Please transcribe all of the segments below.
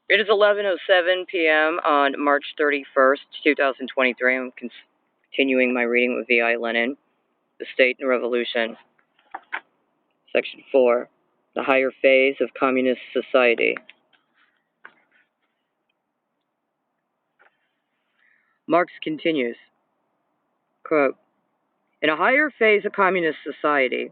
It is 11:07 p.m. on March 31st, 2023. I'm continuing my reading with V.I. Lenin, The State and Revolution. Section 4, The Higher Phase of Communist Society. Marx continues, quote, in a higher phase of communist society,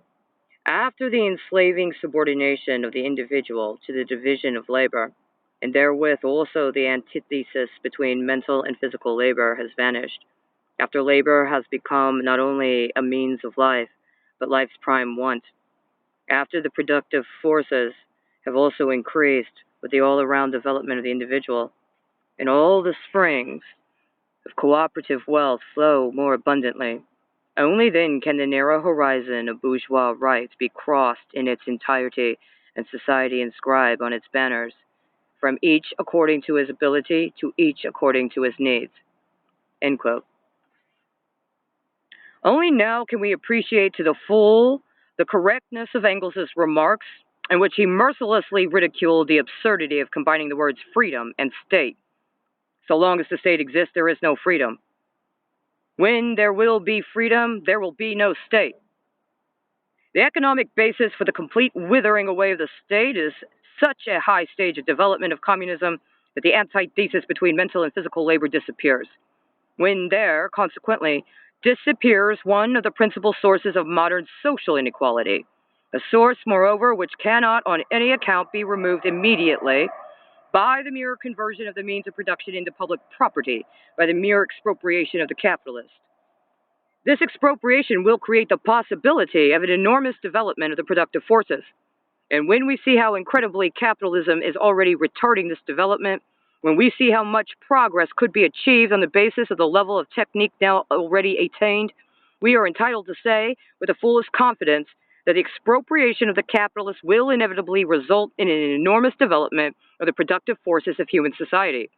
after the enslaving subordination of the individual to the division of labor, and therewith also the antithesis between mental and physical labor has vanished, after labor has become not only a means of life, but life's prime want, after the productive forces have also increased with the all-around development of the individual, and all the springs of cooperative wealth flow more abundantly, only then can the narrow horizon of bourgeois rights be crossed in its entirety and society inscribe on its banners, from each according to his ability to each according to his needs. End quote. Only now can we appreciate to the full the correctness of Engels's remarks, in which he mercilessly ridiculed the absurdity of combining the words freedom and state. So long as the state exists, there is no freedom. When there will be freedom, there will be no state. The economic basis for the complete withering away of the state is such a high stage of development of communism that the antithesis between mental and physical labor disappears. When there, consequently, disappears one of the principal sources of modern social inequality, a source, moreover, which cannot on any account be removed immediately by the mere conversion of the means of production into public property, by the mere expropriation of the capitalist. This expropriation will create the possibility of an enormous development of the productive forces. And when we see how incredibly capitalism is already retarding this development, when we see how much progress could be achieved on the basis of the level of technique now already attained, we are entitled to say with the fullest confidence that the expropriation of the capitalists will inevitably result in an enormous development of the productive forces of human society.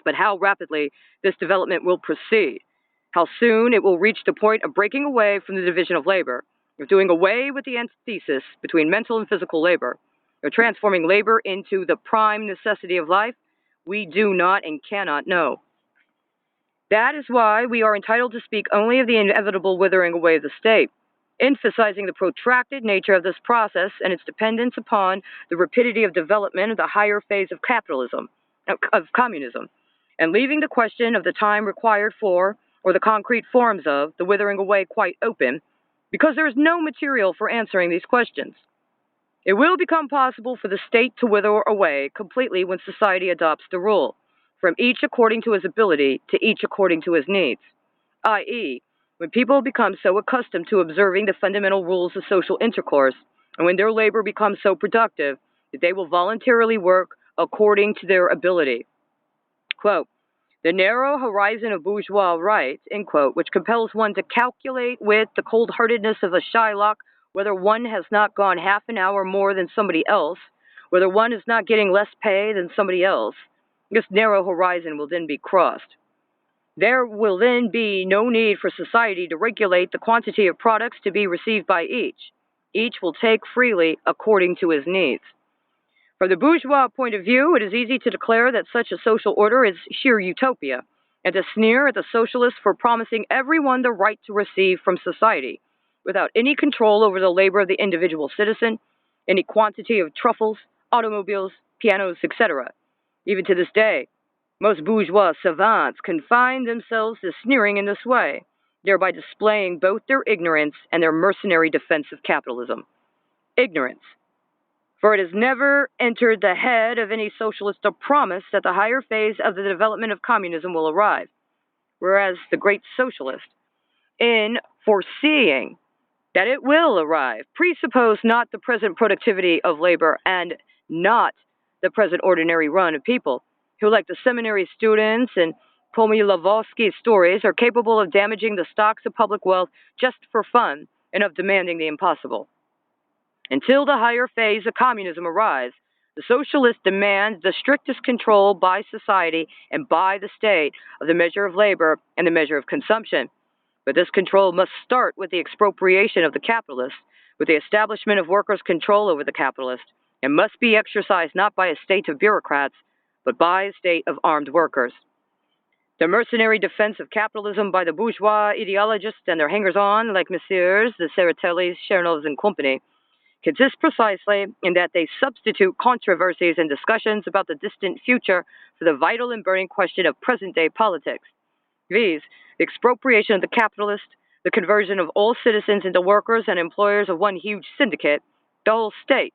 But how rapidly this development will proceed, how soon it will reach the point of breaking away from the division of labor, of doing away with the antithesis between mental and physical labor, of transforming labor into the prime necessity of life, we do not and cannot know. That is why we are entitled to speak only of the inevitable withering away of the state, emphasizing the protracted nature of this process and its dependence upon the rapidity of development of the higher phase of communism, and leaving the question of the time required for, or the concrete forms of, the withering away quite open, because there is no material for answering these questions. It will become possible for the state to wither away completely when society adopts the rule, from each according to his ability to each according to his needs, i.e., when people become so accustomed to observing the fundamental rules of social intercourse, and when their labor becomes so productive that they will voluntarily work according to their ability. Quote, the narrow horizon of bourgeois rights, end quote, which compels one to calculate with the cold-heartedness of a Shylock whether one has not gone half an hour more than somebody else, whether one is not getting less pay than somebody else, this narrow horizon will then be crossed. There will then be no need for society to regulate the quantity of products to be received by each. Each will take freely according to his needs. From the bourgeois point of view, it is easy to declare that such a social order is sheer utopia, and to sneer at the socialists for promising everyone the right to receive from society, without any control over the labor of the individual citizen, any quantity of truffles, automobiles, pianos, etc. Even to this day, most bourgeois savants confine themselves to sneering in this way, thereby displaying both their ignorance and their mercenary defense of capitalism. Ignorance. For it has never entered the head of any socialist to promise that the higher phase of the development of communism will arrive, whereas the great socialist, in foreseeing that it will arrive, presuppose not the present productivity of labor and not the present ordinary run of people, who, like the seminary students and Pomilovsky's stories, are capable of damaging the stocks of public wealth just for fun and of demanding the impossible. Until the higher phase of communism arrives, the socialists demand the strictest control by society and by the state of the measure of labor and the measure of consumption. But this control must start with the expropriation of the capitalist, with the establishment of workers' control over the capitalist, and must be exercised not by a state of bureaucrats, but by a state of armed workers. The mercenary defense of capitalism by the bourgeois ideologists and their hangers-on, like Messieurs, the Tseretellis, Chernovs, and company, consists precisely in that they substitute controversies and discussions about the distant future for the vital and burning question of present-day politics, viz., the expropriation of the capitalist, the conversion of all citizens into workers and employers of one huge syndicate, the whole state,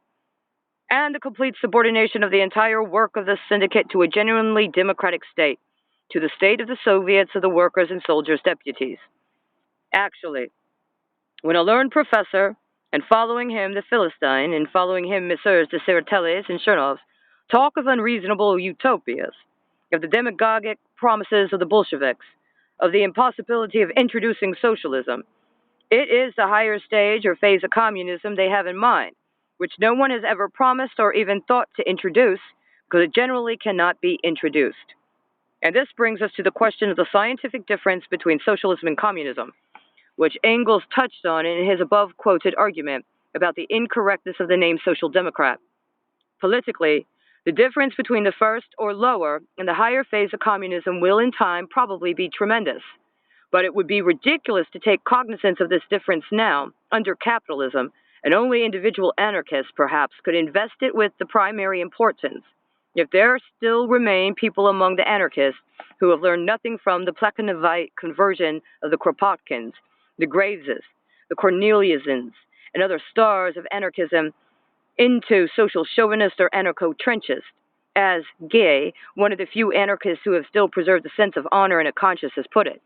and the complete subordination of the entire work of the syndicate to a genuinely democratic state, to the state of the Soviets of the workers' and soldiers' deputies. Actually, when a learned professor, and following him the Philistine, and following him Messieurs de Tseretellis and Chernovs, talk of unreasonable utopias, of the demagogic promises of the Bolsheviks, of the impossibility of introducing socialism, it is the higher stage or phase of communism they have in mind, which no one has ever promised or even thought to introduce, because it generally cannot be introduced. And this brings us to the question of the scientific difference between socialism and communism, which Engels touched on in his above-quoted argument about the incorrectness of the name Social Democrat. Politically, the difference between the first or lower and the higher phase of communism will in time probably be tremendous. But it would be ridiculous to take cognizance of this difference now, under capitalism, and only individual anarchists, perhaps, could invest it with the primary importance. If there still remain people among the anarchists who have learned nothing from the Plekhanovite conversion of the Kropotkins, the Graveses, the Corneliusens, and other stars of anarchism into social chauvinist or anarcho-trenchist, as Gay, one of the few anarchists who have still preserved a sense of honor and a conscience, has put it.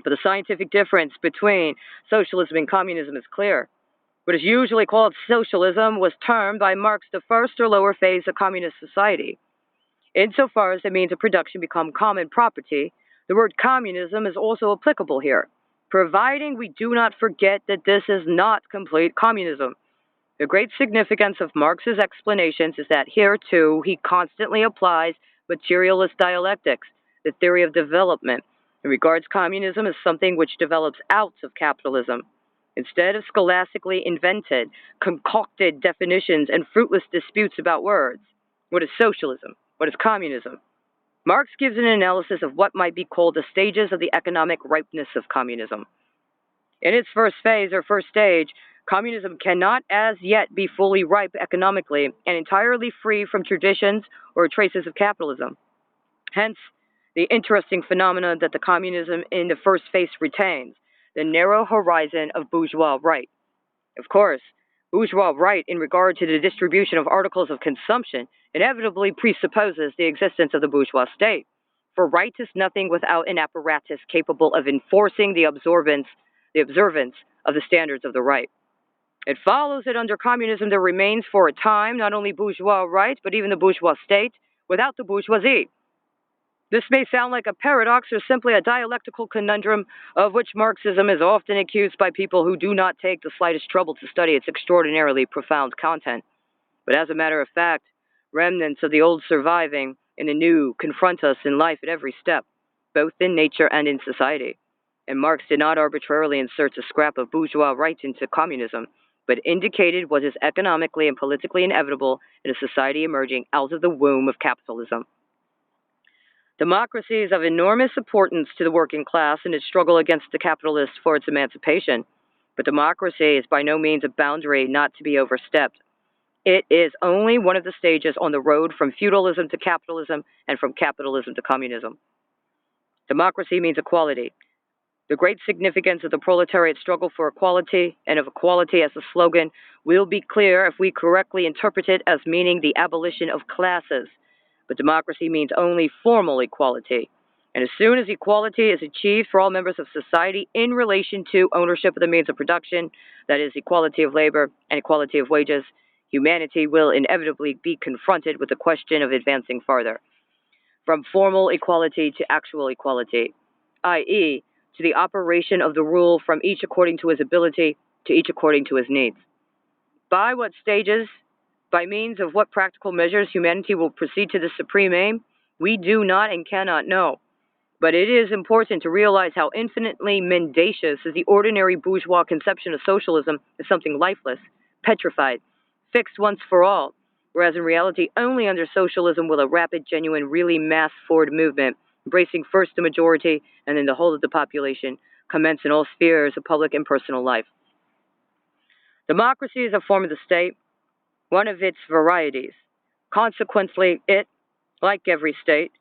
But the scientific difference between socialism and communism is clear. What is usually called socialism was termed by Marx the first or lower phase of communist society. Insofar as the means of production become common property, the word communism is also applicable here, providing we do not forget that this is not complete communism. The great significance of Marx's explanations is that here, too, he constantly applies materialist dialectics, the theory of development, and regards communism as something which develops out of capitalism. Instead of scholastically invented, concocted definitions and fruitless disputes about words, what is socialism? What is communism? Marx gives an analysis of what might be called the stages of the economic ripeness of communism. In its first phase or first stage, communism cannot as yet be fully ripe economically and entirely free from traditions or traces of capitalism. Hence, the interesting phenomenon that the communism in the first phase retains, the narrow horizon of bourgeois right. Of course, bourgeois right in regard to the distribution of articles of consumption inevitably presupposes the existence of the bourgeois state, for right is nothing without an apparatus capable of enforcing the observance of the standards of the right. It follows that under communism there remains for a time not only bourgeois right, but even the bourgeois state without the bourgeoisie. This may sound like a paradox or simply a dialectical conundrum of which Marxism is often accused by people who do not take the slightest trouble to study its extraordinarily profound content. But as a matter of fact, remnants of the old surviving and the new confront us in life at every step, both in nature and in society. And Marx did not arbitrarily insert a scrap of bourgeois right into communism, but indicated what is economically and politically inevitable in a society emerging out of the womb of capitalism. Democracy is of enormous importance to the working class in its struggle against the capitalists for its emancipation, but democracy is by no means a boundary not to be overstepped. It is only one of the stages on the road from feudalism to capitalism and from capitalism to communism. Democracy means equality. The great significance of the proletariat struggle for equality and of equality as a slogan will be clear if we correctly interpret it as meaning the abolition of classes. But democracy means only formal equality. And as soon as equality is achieved for all members of society in relation to ownership of the means of production, that is, equality of labor and equality of wages, humanity will inevitably be confronted with the question of advancing farther, from formal equality to actual equality, i.e., to the operation of the rule from each according to his ability to each according to his needs. By what stages, by means of what practical measures humanity will proceed to the supreme aim, we do not and cannot know. But it is important to realize how infinitely mendacious is the ordinary bourgeois conception of socialism as something lifeless, petrified, fixed once for all, whereas in reality, only under socialism will a rapid, genuine, really mass forward movement, embracing first the majority and then the whole of the population, commence in all spheres of public and personal life. Democracy is a form of the state, one of its varieties. Consequently, it, like every state,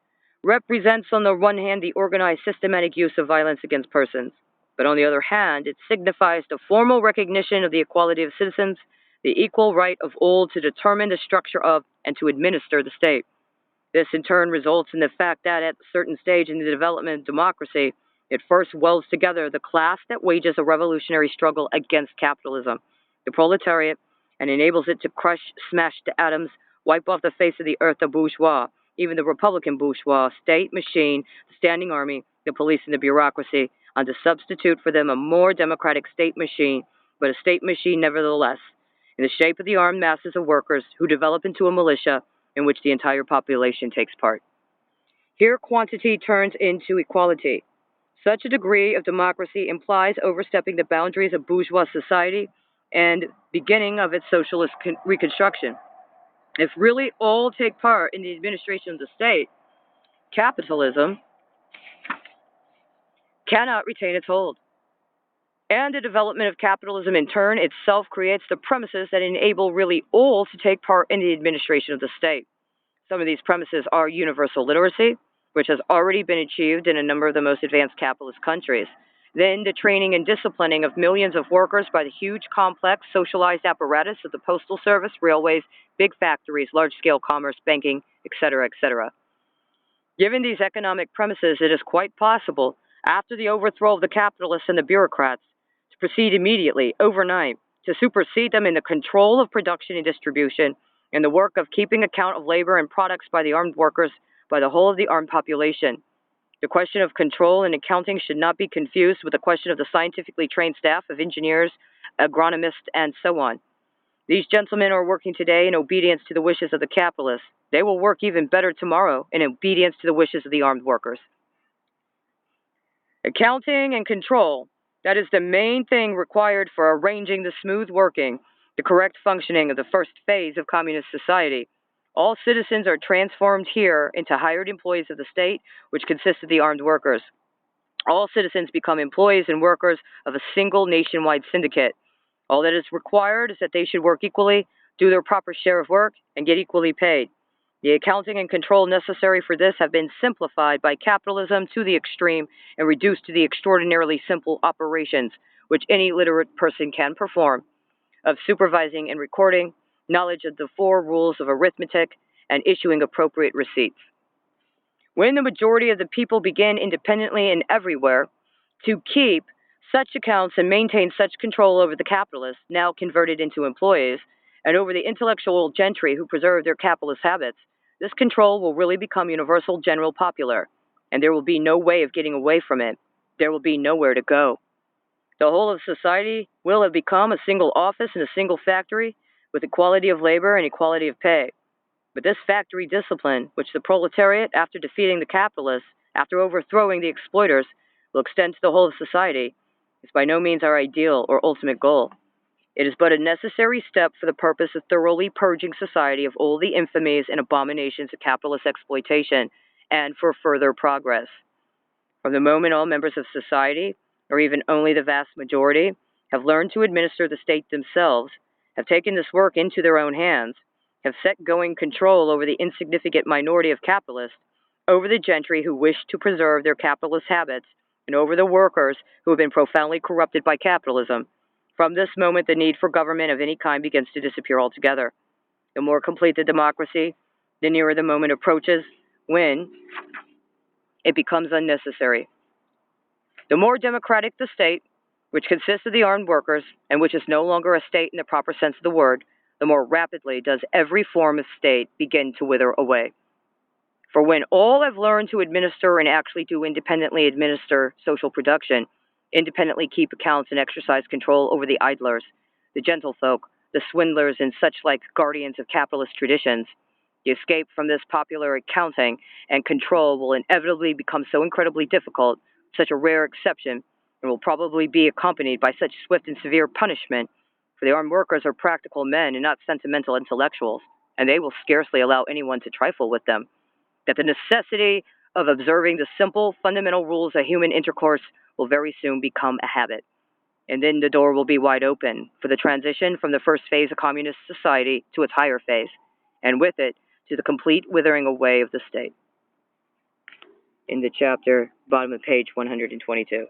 represents on the one hand the organized systematic use of violence against persons, but on the other hand, it signifies the formal recognition of the equality of citizens, the equal right of all to determine the structure of and to administer the state. This in turn results in the fact that at a certain stage in the development of democracy, it first welds together the class that wages a revolutionary struggle against capitalism, the proletariat, and enables it to crush, smash to atoms, wipe off the face of the earth the bourgeois, even the Republican bourgeois, state machine, the standing army, the police, and the bureaucracy, and to substitute for them a more democratic state machine, but a state machine nevertheless, in the shape of the armed masses of workers who develop into a militia in which the entire population takes part. Here, quantity turns into equality. Such a degree of democracy implies overstepping the boundaries of bourgeois society and beginning of its socialist reconstruction. If really all take part in the administration of the state, capitalism cannot retain its hold. And the development of capitalism in turn itself creates the premises that enable really all to take part in the administration of the state. Some of these premises are universal literacy, which has already been achieved in a number of the most advanced capitalist countries. Then the training and disciplining of millions of workers by the huge, complex, socialized apparatus of the postal service, railways, big factories, large-scale commerce, banking, etc., etc. Given these economic premises, it is quite possible, after the overthrow of the capitalists and the bureaucrats, to proceed immediately, overnight, to supersede them in the control of production and distribution, and the work of keeping account of labor and products by the armed workers, by the whole of the armed population. The question of control and accounting should not be confused with the question of the scientifically trained staff of engineers, agronomists, and so on. These gentlemen are working today in obedience to the wishes of the capitalists. They will work even better tomorrow in obedience to the wishes of the armed workers. Accounting and control, that is the main thing required for arranging the smooth working, the correct functioning of the first phase of communist society. All citizens are transformed here into hired employees of the state, which consists of the armed workers. All citizens become employees and workers of a single nationwide syndicate. All that is required is that they should work equally, do their proper share of work, and get equally paid. The accounting and control necessary for this have been simplified by capitalism to the extreme and reduced to the extraordinarily simple operations which any literate person can perform, of supervising and recording, knowledge of the 4 rules of arithmetic, and issuing appropriate receipts. When the majority of the people begin independently and everywhere to keep such accounts and maintain such control over the capitalists, now converted into employees, and over the intellectual gentry who preserve their capitalist habits, this control will really become universal, general, popular, and there will be no way of getting away from it. There will be nowhere to go. The whole of society will have become a single office and a single factory with equality of labor and equality of pay. But this factory discipline, which the proletariat, after defeating the capitalists, after overthrowing the exploiters, will extend to the whole of society, is by no means our ideal or ultimate goal. It is but a necessary step for the purpose of thoroughly purging society of all the infamies and abominations of capitalist exploitation, and for further progress. From the moment all members of society, or even only the vast majority, have learned to administer the state themselves, have taken this work into their own hands, have set going control over the insignificant minority of capitalists, over the gentry who wish to preserve their capitalist habits, and over the workers who have been profoundly corrupted by capitalism, from this moment the need for government of any kind begins to disappear altogether. The more complete the democracy, the nearer the moment approaches when it becomes unnecessary. The more democratic the state, which consists of the armed workers, and which is no longer a state in the proper sense of the word, the more rapidly does every form of state begin to wither away. For when all have learned to administer and actually do independently administer social production, independently keep accounts and exercise control over the idlers, the gentlefolk, the swindlers, and such like guardians of capitalist traditions, the escape from this popular accounting and control will inevitably become so incredibly difficult, such a rare exception, and will probably be accompanied by such swift and severe punishment, for the armed workers are practical men and not sentimental intellectuals, and they will scarcely allow anyone to trifle with them. That the necessity of observing the simple, fundamental rules of human intercourse will very soon become a habit. And then the door will be wide open for the transition from the first phase of communist society to its higher phase, and with it, to the complete withering away of the state. In the chapter, bottom of page 122.